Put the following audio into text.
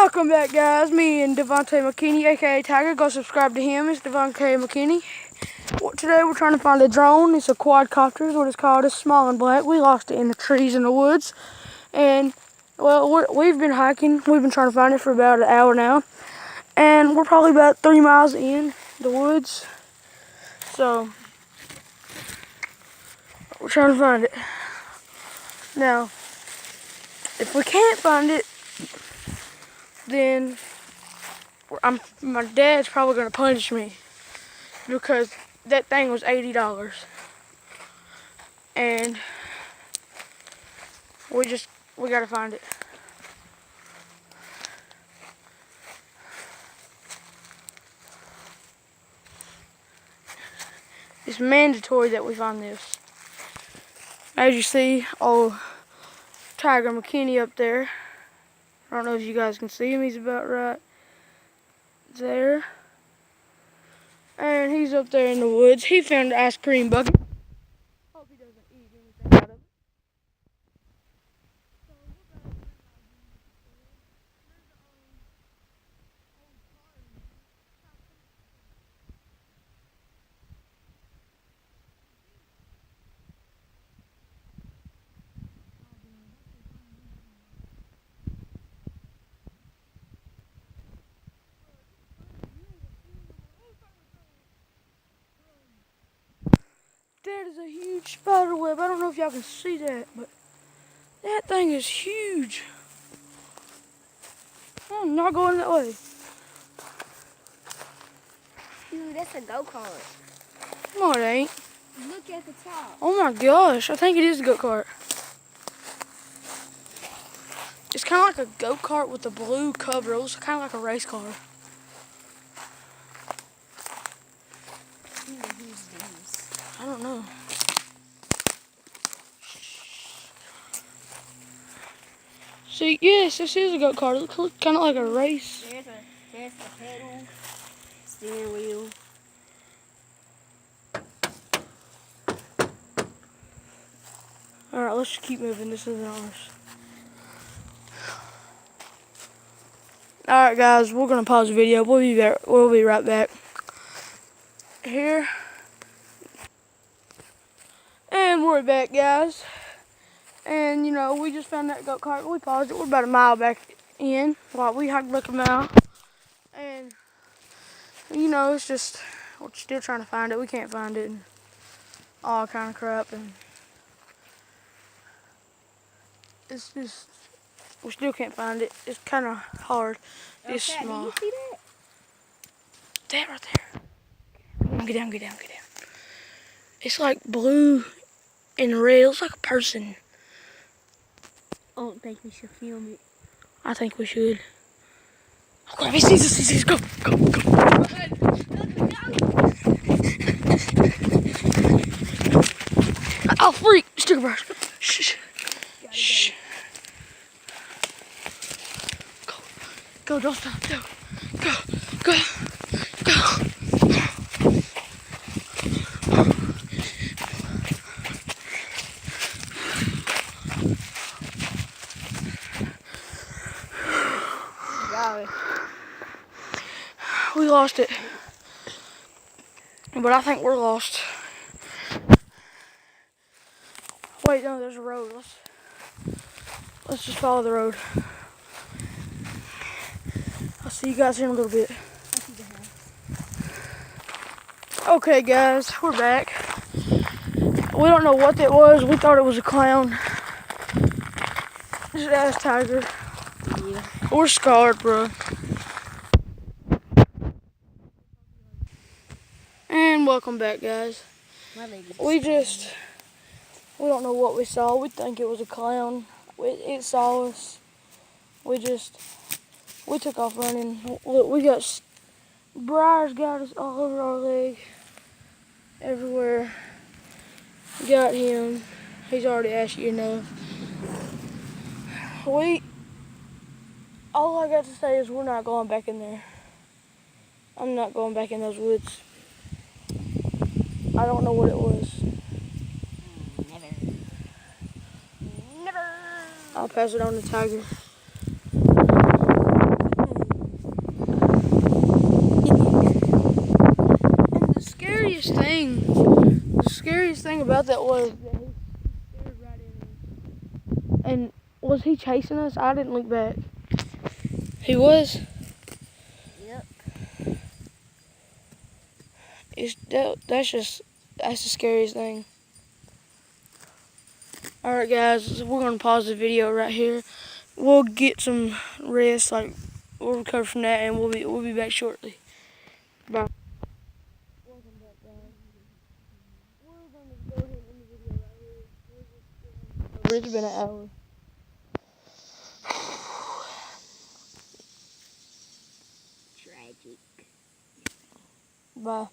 Welcome back, guys. Me and Devontae McKinney, aka Tiger. Go subscribe to him. It's Devontae McKinney. Today we're trying to find a drone. It's a quadcopter, is what it's called. It's small and black. We lost it in the trees in the woods, and well, we've been hiking. We've been trying to find it for about an hour now, and we're probably about 3 miles in the woods. So we're trying to find it. Now, if we can't find it, then my dad's probably gonna punish me because that thing was $80, and we gotta find it. It's mandatory that we find this. As you see, old Tiger McKinney up there. I don't know if you guys can see him. He's about right there. And he's up there in the woods. He found the ice cream bucket. Hope he doesn't eat anything out of it. That is a huge spider web. I don't know if y'all can see that, but that thing is huge. I'm not going that way. Dude, that's a go-kart. No, it ain't. Look at the top. Oh my gosh, I think it is a go-kart. It's kind of like a go-kart with a blue cover. It looks kind of like a race car. Who's these? I don't know. See, yes, this is a go-kart. It looks kind of like a race. There's the pedal, steering wheel. Alright, let's just keep moving. This isn't ours. Alright, guys, we're going to pause the video. We'll be right back. Here. And we're back, guys. And, you know, we just found that go-kart. We paused it. We're about a mile back in. Well, we hiked like a mile. And, you know, it's just, we're still trying to find it. We can't find it. And all kind of crap. And it's just, we still can't find it. It's kind of hard. It's small. Did you see that? That right there. Get down. It's like blue and red. It looks like a person. I don't think we should film it. I think we should. Oh crap, he sees us. Go. Oh freak, sticker brush. Shh. Go, don't stop. Go. We lost it. But I think we're lost. Wait, no, there's a road. Let's just follow the road. I'll see you guys in a little bit. Okay, guys, we're back. We don't know what that was. We thought it was a clown. Just ask Tiger. Yeah. We're scarred, bro. And welcome back, guys. We don't know what we saw. We think it was a clown. It saw us. We took off running. Look, we got, Briar's got us all over our leg. Everywhere. We got him. He's already asked you enough. All I got to say is we're not going back in there. I'm not going back in those woods. I don't know what it was. Never. I'll pass it on to Tiger. thing about that was that he stared right at us. And was he chasing us? I didn't look back. He was? Yep. That's the scariest thing. Alright guys, we're gonna pause the video right here. We'll get some rest, like we'll recover from that, and we'll be back shortly. Bye. Welcome back, guys. We're gonna go ahead and end the video right here. It's been an hour. Tragic. Bye.